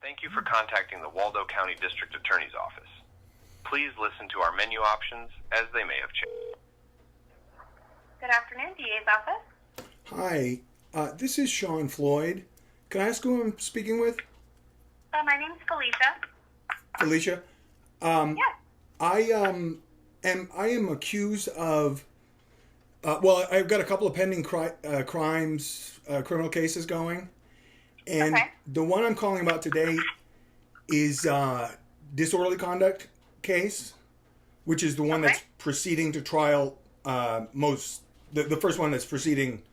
Thank you for contacting the Waldo County District Attorney's Office. Please listen to our menu options as they may have changed. Good afternoon, DA's office. Hi, this is Sean Floyd. Can I ask who I'm speaking with? My name's Felicia. Felicia? Yes. I am accused of, I've got a couple of pending criminal cases going. And Okay. The one I'm calling about today is disorderly conduct case, which is the one Okay. that's proceeding to trial. The first one that's proceeding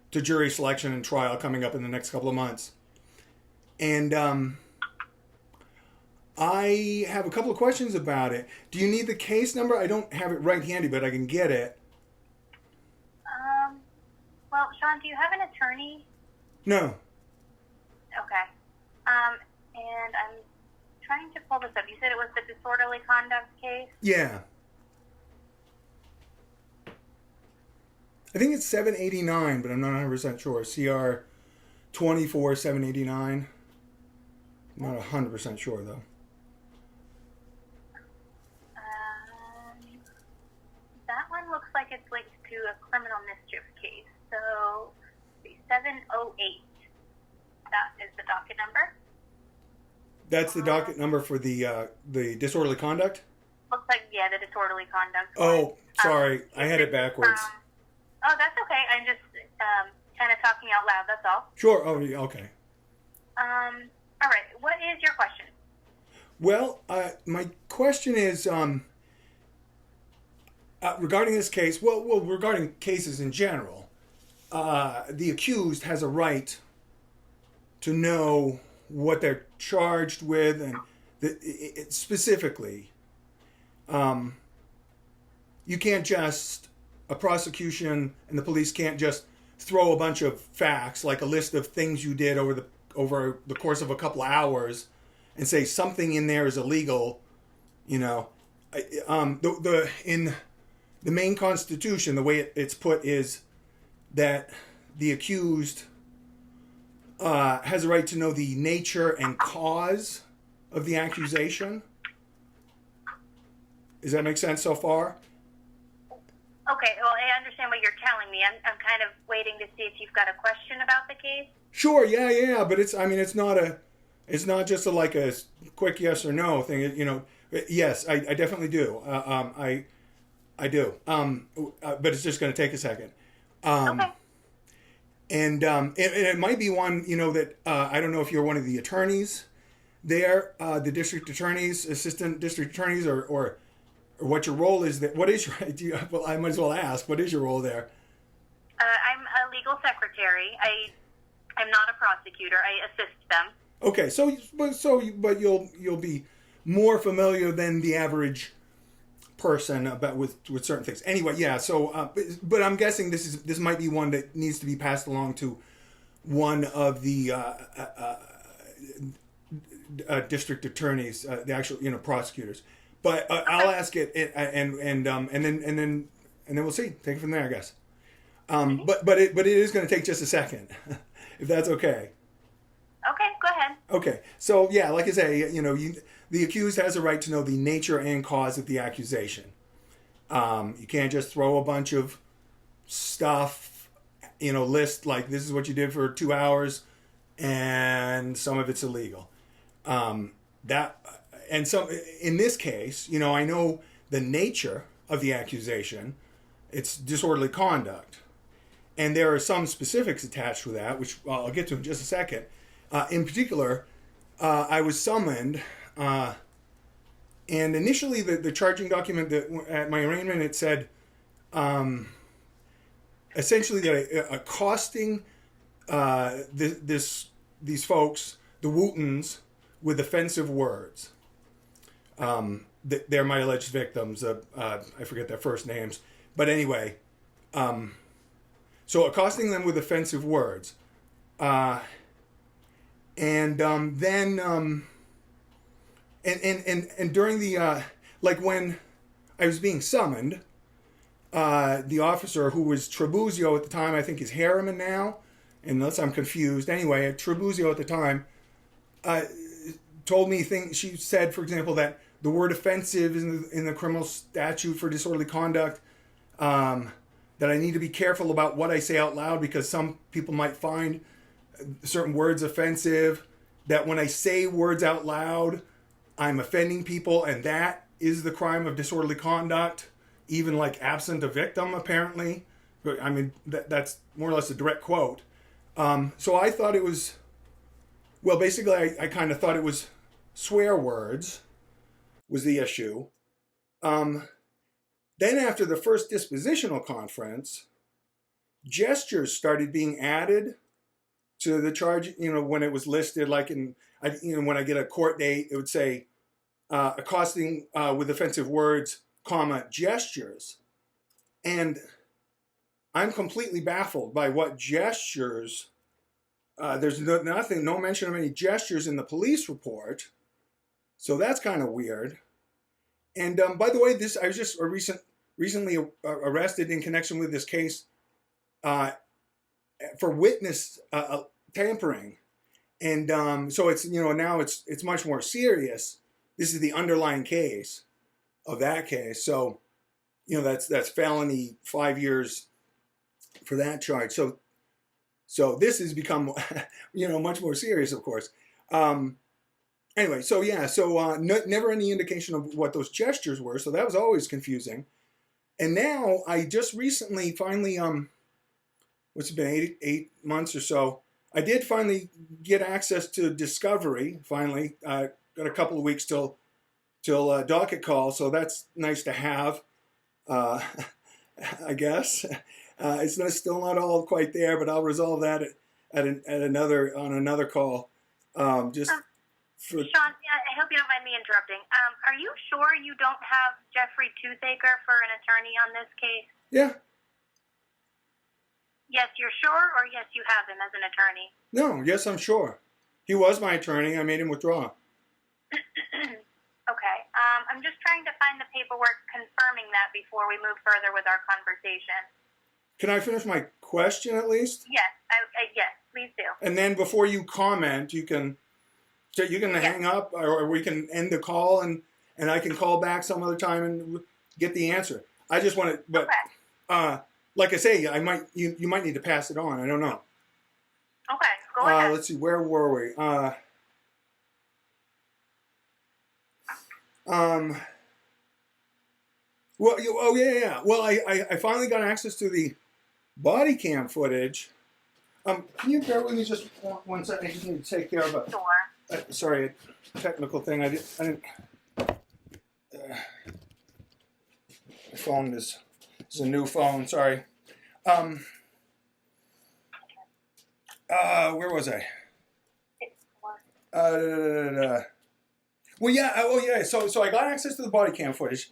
to jury selection and trial coming up in the next couple of months. And I have a couple of questions about it. Do you need the case number? I don't have it right handy, but I can get it. Well, Sean, do you have an attorney? No. Okay. And I'm trying to pull this up. You said it was the disorderly conduct case? Yeah. I think it's 789, but I'm not 100% sure. CR 24789. Not 100% sure, though. That one looks like it's linked to a criminal mischief case. So, 708. That is the docket number. That's the docket number for the disorderly conduct? Looks like, yeah, the disorderly conduct. Oh, sorry. I had it backwards. Oh, that's okay. I'm just kind of talking out loud, that's all. Sure. Oh, yeah, okay. All right. What is your question? Well, my question is regarding this case, regarding cases in general, the accused has a right to know what they're charged with, and specifically, you can't just, a prosecution and the police can't just throw a bunch of facts, like a list of things you did over the course of a couple of hours, and say something in there is illegal. You know, in the main Constitution, the way it's put is that the accused has a right to know the nature and cause of the accusation. Does that make sense so far? Okay, well, I understand what you're telling me. I'm kind of waiting to see if you've got a question about the case. Sure, yeah, but it's not just a quick yes or no thing. You know, yes, I definitely do. I do. But it's just going to take a second. Okay. And it might be one, you know, that I don't know if you're one of the attorneys there, the district attorneys, assistant district attorneys, or what your role is. What is your? Well, I might as well ask. What is your role there? I'm a legal secretary. I'm not a prosecutor. I assist them. Okay, but you'll be more familiar than the average person about with certain things. Anyway, yeah. So, but I'm guessing this might be one that needs to be passed along to one of the district attorneys, the actual prosecutors. But I'll ask it, and then we'll see. Take it from there, I guess. But it is going to take just a second, if that's okay. Okay, go ahead. Okay, so yeah, like I say, the accused has a right to know the nature and cause of the accusation. You can't just throw a bunch of stuff, list like this is what you did for 2 hours, and some of it's illegal. And some in this case, I know the nature of the accusation. It's disorderly conduct, and there are some specifics attached to that, which I'll get to in just a second. In particular, I was summoned, and initially the charging document that at my arraignment, it said essentially that accosting these folks, the Wootons, with offensive words. They're my alleged victims. I forget their first names, but anyway, so accosting them with offensive words. And during the when I was being summoned, the officer, who was Trabuzio at the time, I think is Harriman now, unless I'm confused. Anyway, Trabuzio at the time told me things. She said, for example, that the word offensive is in the criminal statute for disorderly conduct. That I need to be careful about what I say out loud because some people might find certain words offensive. That when I say words out loud, I'm offending people, and that is the crime of disorderly conduct, even like absent a victim, apparently. But I mean, that's more or less a direct quote. So I thought it was, well, basically I kind of thought it was swear words was the issue. Then after the first dispositional conference, gestures started being added to the charge, when it was listed, like when I get a court date, it would say accosting with offensive words, comma, gestures. And I'm completely baffled by what gestures. There's no mention of any gestures in the police report. So that's kind of weird. And by the way, I was just recently arrested in connection with this case for witness tampering, and so it's now it's much more serious. This is the underlying case of that case, so that's felony 5 years for that charge. So this has become much more serious, of course. Anyway, so yeah, never any indication of what those gestures were, so that was always confusing. And now I just recently finally what's it been, 8 months or so, I did finally get access to discovery. Finally, got a couple of weeks till docket call, so that's nice to have. I guess it's still not all quite there, but I'll resolve that on another call. Sean, I hope you don't mind me interrupting. Are you sure you don't have Jeffrey Toothaker for an attorney on this case? Yeah. Yes, you're sure, or yes, you have him as an attorney? No, yes, I'm sure. He was my attorney. I made him withdraw. Okay. I'm just trying to find the paperwork confirming that before we move further with our conversation. Can I finish my question at least? Yes, yes, please do. And then before you comment, you can hang up, or we can end the call, and I can call back some other time and get the answer. I just want to, but like I say, you might need to pass it on. I don't know. Okay, go ahead. Let's see, where were we? Well, yeah. Well, I finally got access to the body cam footage. Can you bear with me just one second? I just need to take care of Sure. a technical thing. I didn't. My phone is a new phone. Sorry. Where was I? Well, yeah. Oh, yeah. So I got access to the body cam footage,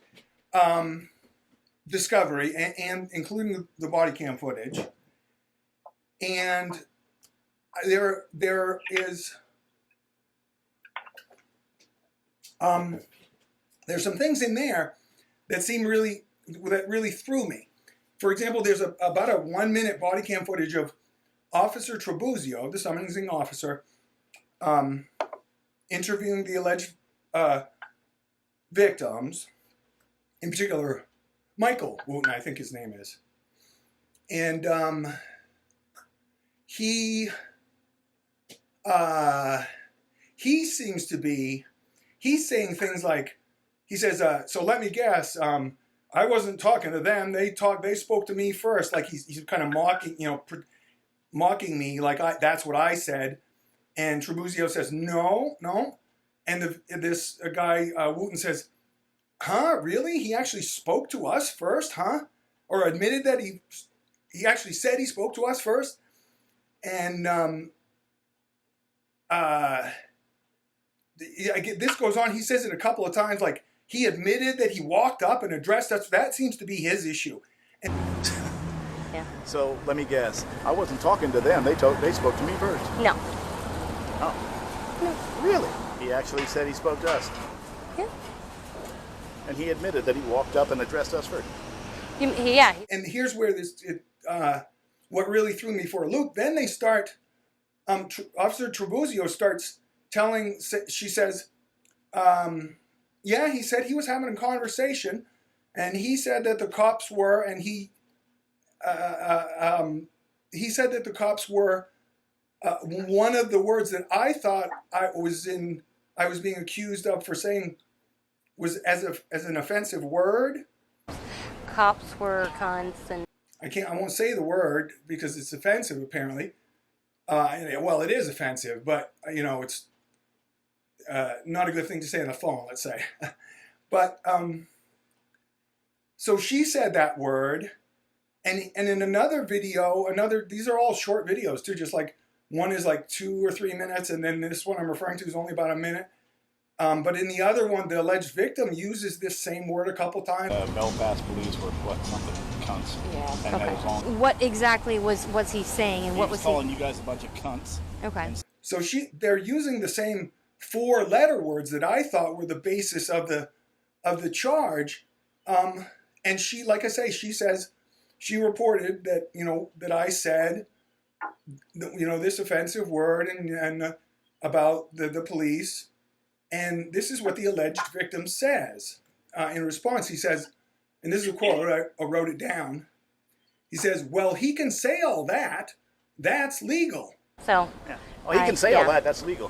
discovery, and including the body cam footage, and there is there's some things in there that really threw me. For example, there's about a 1 minute body cam footage of Officer Trabuzio, the summoning officer, interviewing the alleged victims, in particular Michael Wooten, I think his name is. And he seems to be, he's saying things like, he says, so let me guess, I wasn't talking to them. They spoke to me first. Like he's kind of mocking me, like that's what I said. And Trabuzio says, no. And this guy, Wooten, says, huh, really? He actually spoke to us first, huh? Or admitted that he actually said he spoke to us first? And this goes on. He says it a couple of times, like he admitted that he walked up and addressed us. That seems to be his issue. And Yeah. So let me guess. I wasn't talking to them. They spoke to me first. No. Oh. No. Really? He actually said he spoke to us. Yeah. And he admitted that he walked up and addressed us first. Yeah. And here's where what really threw me for a loop. Then they start, Officer Trabuzio starts she says, yeah, he said he was having a conversation, and he said that the cops were, and he said that the cops were, one of the words that I thought I was being accused of for saying was as an offensive word. Cops were cons and... I won't say the word because it's offensive apparently. Well, it is offensive, but it's not a good thing to say on the phone, let's say. But so she said that word, and in another video, these are all short videos too, just like one is like 2 or 3 minutes, and then this one I'm referring to is only about a minute. But in the other one, the alleged victim uses this same word a couple times. Belfast police were something cunts. Yeah. And that was all. What exactly was he saying, and what was he calling you guys a bunch of cunts? Okay. So they're using the same 4-letter words that I thought were the basis of the charge. And she, like I say, she says she reported that that I said this offensive word and about the police. And this is what the alleged victim says. In response, he says, and this is a quote, I wrote it down. He says, well, he can say all that. That's legal. So... Yeah. Oh, he can say all that. That's legal.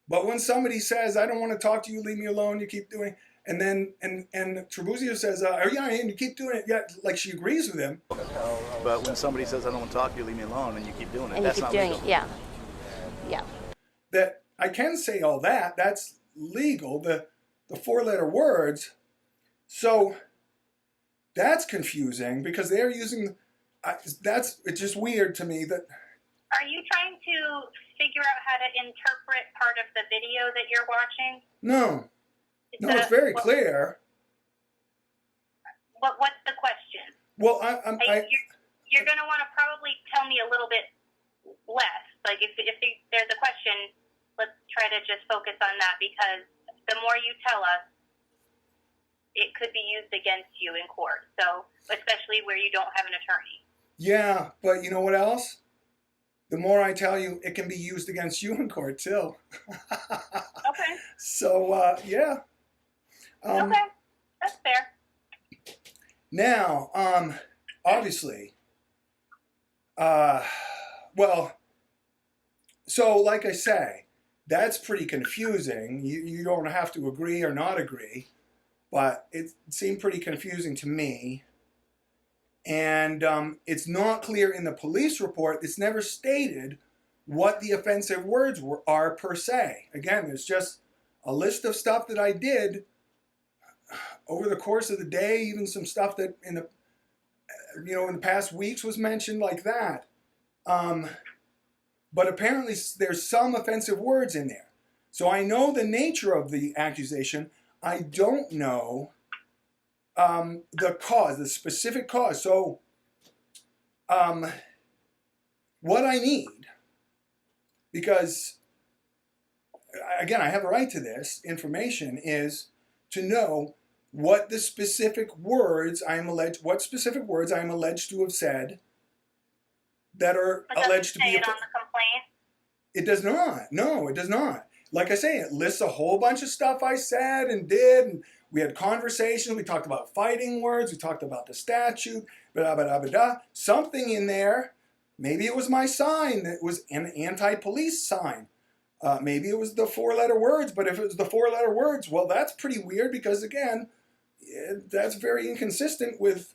But when somebody says, I don't want to talk to you, leave me alone, you keep doing it. And then, and Trabuzio says, yeah, and you keep doing it. Yeah, like she agrees with him. But when somebody says, I don't want to talk to you, leave me alone, and you keep doing it, and that's you keep not doing legal. it, yeah. Yeah. That I can say all that. That's legal. The 4-letter words. So that's confusing because they're using. It's just weird to me that. Are you trying to figure out how to interpret part of the video that you're watching? No. No, it's very clear. What's the question? Well, you're going to want to probably tell me a little bit less. Like if there's a question, let's try to just focus on that because the more you tell us, it could be used against you in court. So, especially where you don't have an attorney. Yeah, but you know what else? The more I tell you, it can be used against you in court too. Okay. So, yeah. Okay, that's fair. Now, obviously, well, so like I say, that's pretty confusing. You don't have to agree or not agree, but it seemed pretty confusing to me. And it's not clear in the police report. It's never stated what the offensive words are per se. Again, there's just a list of stuff that I did over the course of the day, even some stuff that in the past weeks was mentioned like that. But apparently there's some offensive words in there. So I know the nature of the accusation. I don't know the cause, the specific cause. So what I need, because again, I have a right to this information, is to know what the specific words I am alleged to have said that are alleged to be. Does it say it on the complaint? It does not. No, it does not. Like I say, it lists a whole bunch of stuff I said and did, and we had conversations. We talked about fighting words. We talked about the statute. Blah, blah, blah, blah, blah. Something in there. Maybe it was my sign that was an anti-police sign. Maybe it was the 4-letter words. But if it was the 4-letter words, well, that's pretty weird because, again, that's very inconsistent with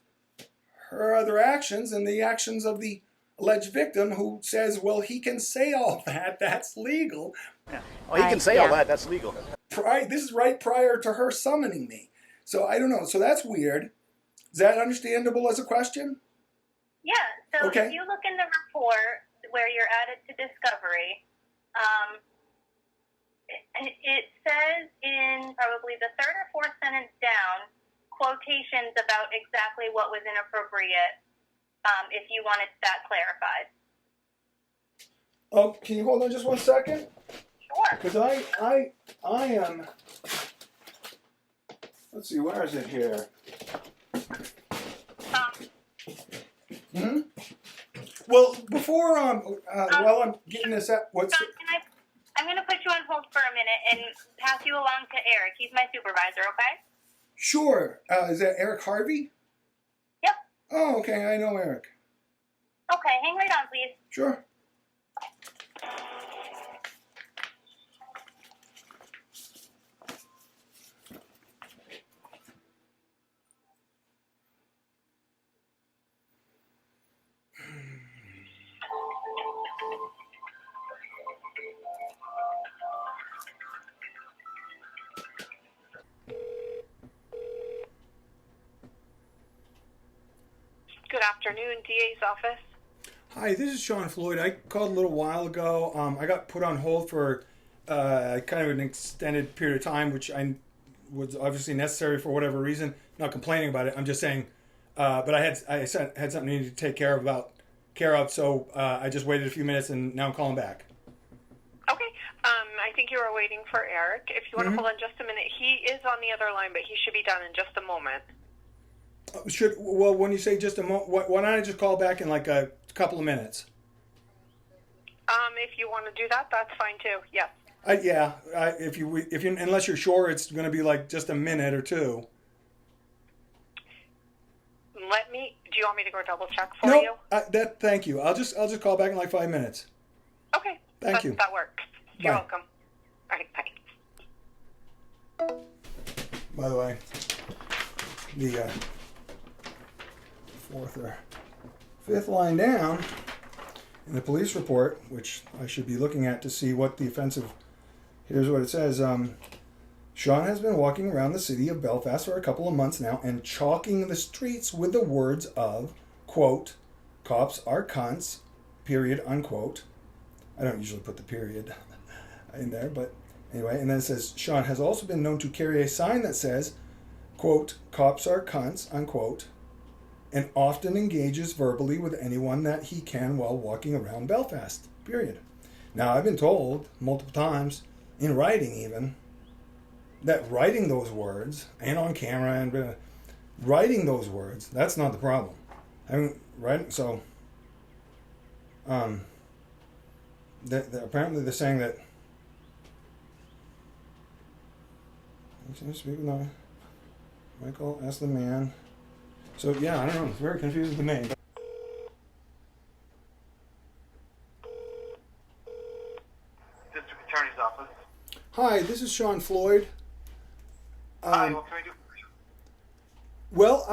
her other actions and the actions of the alleged victim who says, well, he can say all that. That's legal. Yeah. Oh, he can say all that. That's legal. This is right prior to her summoning me. So I don't know. So that's weird. Is that understandable as a question? Yeah. So okay. If you look in the report where you're added to discovery, it says in probably the 3rd or 4th sentence down, quotations about exactly what was inappropriate, if you wanted that clarified. Oh, can you hold on just one second? Sure. Because I am. Let's see, where is it here? Well, before while I'm getting this up, John, can I'm going to put you on hold for a minute and pass you along to Eric. He's my supervisor, okay? Sure. Is that Eric Harvey? Yep. Oh, okay. I know Eric. Okay, hang right on, please. Sure. Good afternoon, DA's office. Hi, this is Sean Floyd. I called a little while ago. I got put on hold for kind of an extended period of time, which I was obviously necessary for whatever reason. Not complaining about it. I'm just saying. But I had something I needed to take care of. So I just waited a few minutes, and now I'm calling back. Okay. I think you were waiting for Eric. If you want to hold on just a minute, he is on the other line, but he should be done in just a moment. Well, when you say just a moment, why don't I just call back in like a couple of minutes? If you want to do that, that's fine too. Yes. If you unless you're sure it's going to be like just a minute or two. Do you want me to go double check for you? Thank you. I'll just call back in like 5 minutes. Okay. Thank you. That works. You're Bye. welcome. All right, bye. By the way, the fourth or fifth line down in the police report, which I should be looking at to see what the offensive. Here's what it says. Sean has been walking around the city of Belfast for a couple of months now and chalking the streets with the words of, quote, cops are cunts, period, unquote. I don't usually put the period in there, but anyway. And then it says, Sean has also been known to carry a sign that says, quote, cops are cunts, unquote, and often engages verbally with anyone that he can while walking around Belfast, period. Now, I've been told multiple times, in writing even, that writing those words, and on camera, and writing those words, that's not the problem. Apparently they're saying that Michael asked the man. So yeah, I don't know. It's very confusing to me. District Attorney's Office. Hi, this is Sean Floyd. Hi, what can I do for you? Well,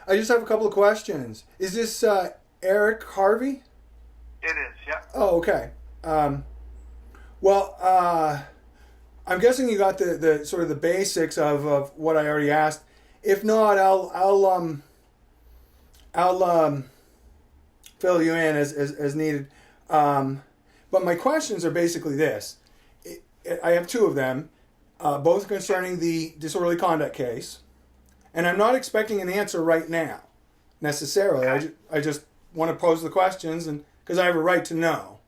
I just have a couple of questions. Is this Eric Harvey? It is, yeah. Oh, okay. I'm guessing you got the sort of the basics of what I already asked. If not, I'll fill you in as needed. But my questions are basically this. I have two of them, both concerning the disorderly conduct case, and I'm not expecting an answer right now, necessarily. Okay. I just want to pose the questions, and because I have a right to know,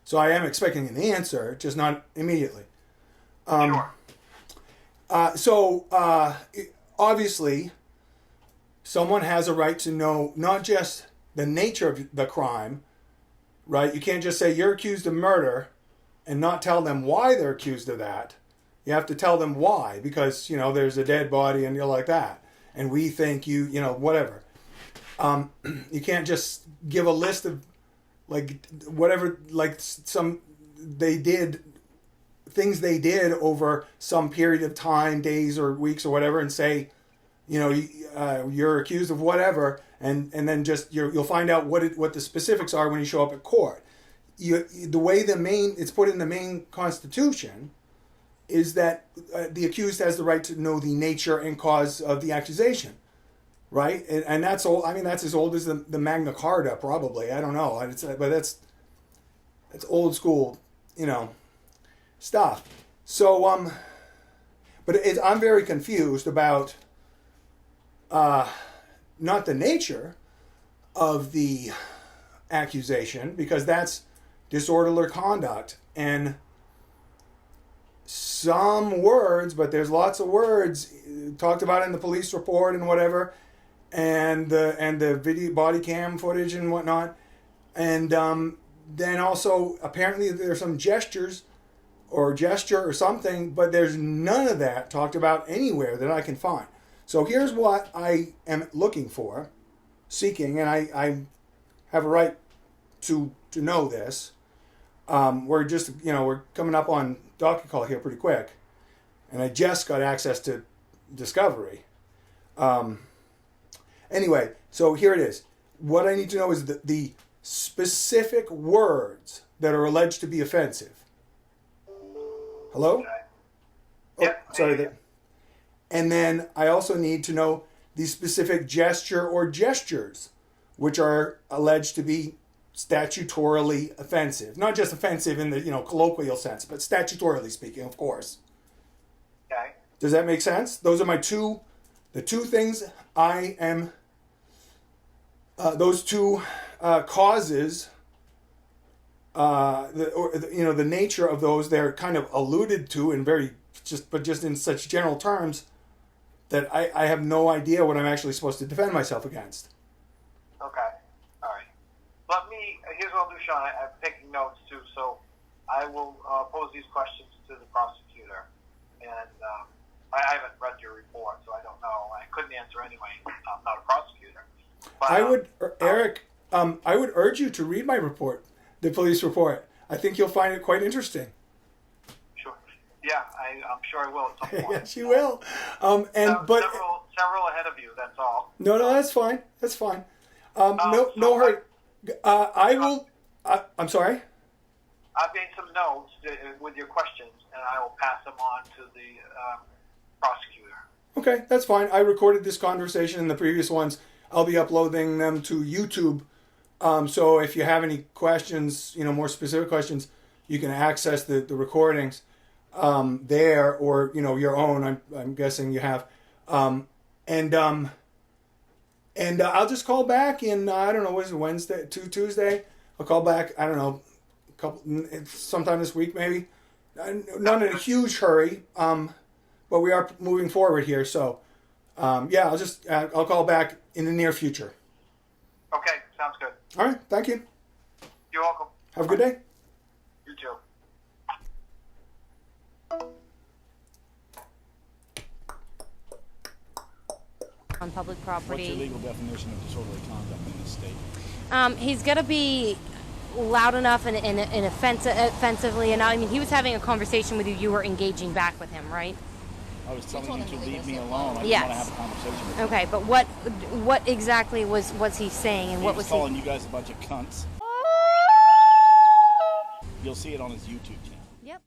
so I am expecting an answer, just not immediately. Sure. Obviously, someone has a right to know not just the nature of the crime, right? You can't just say you're accused of murder and not tell them why they're accused of that. You have to tell them why, because, there's a dead body and you're like that. And we think whatever. You can't just give a list of, things they did over some period of time, days or weeks or whatever, and say, you're accused of whatever, and then just you'll find out what the specifics are when you show up at court. The way it's put in the Maine Constitution is that the accused has the right to know the nature and cause of the accusation, right? And that's old. I mean, that's as old as the Magna Carta, probably. I don't know, but that's old school, stuff. So, I'm very confused about not the nature of the accusation, because that's disorderly conduct, and some words, but there's lots of words talked about in the police report and whatever, and the video, body cam footage and whatnot, and then also apparently there's some gesture or something, but there's none of that talked about anywhere that I can find. So here's what I am looking for, seeking, and I have a right to know this. We're coming up on docket call here pretty quick, and I just got access to Discovery. Anyway, so here it is. What I need to know is the specific words that are alleged to be offensive. Hello? Okay. Oh, Yep, sorry. And then I also need to know the specific gesture or gestures which are alleged to be statutorily offensive. Not just offensive in the colloquial sense, but statutorily speaking, of course. Okay. Does that make sense? Those are the two things I am. Those two causes. The nature of those, they're kind of alluded to in just in such general terms that I have no idea what I'm actually supposed to defend myself against. Okay. All right. Here's what I'll do, Sean. I'm taking notes too, so I will pose these questions to the prosecutor. And I haven't read your report, so I don't know. I couldn't answer anyway. I'm not a prosecutor. But, Eric, I would urge you to read my report, the police report. I think you'll find it quite interesting. Sure. Yeah, I'm sure I will at some point. Yes, you will. Several ahead of you. That's all. No, that's fine. That's fine. No hurry. I will. I'm sorry. I've made some notes with your questions, and I will pass them on to the prosecutor. Okay, that's fine. I recorded this conversation and the previous ones. I'll be uploading them to YouTube. So if you have any questions, more specific questions, you can access the recordings there, or your own. I'm guessing you have. And I'll just call back in I don't know, what is it, Wednesday, Tuesday? I'll call back. I don't know, sometime this week maybe. Not in a huge hurry, but we are moving forward here. So I'll call back in the near future. Okay, sounds good. All right, thank you. You're welcome. Have a good day. You too. On public What's property. your legal definition of disorderly conduct in this state? He's got to be loud enough and offensively enough. I mean, he was having a conversation with you. You were engaging back with him, right? I was telling you to leave me alone. I didn't Yes. want to have a conversation with you. Okay, but what exactly was he saying, and He what was was calling you guys a bunch of cunts. You'll see it on his YouTube channel. Yep.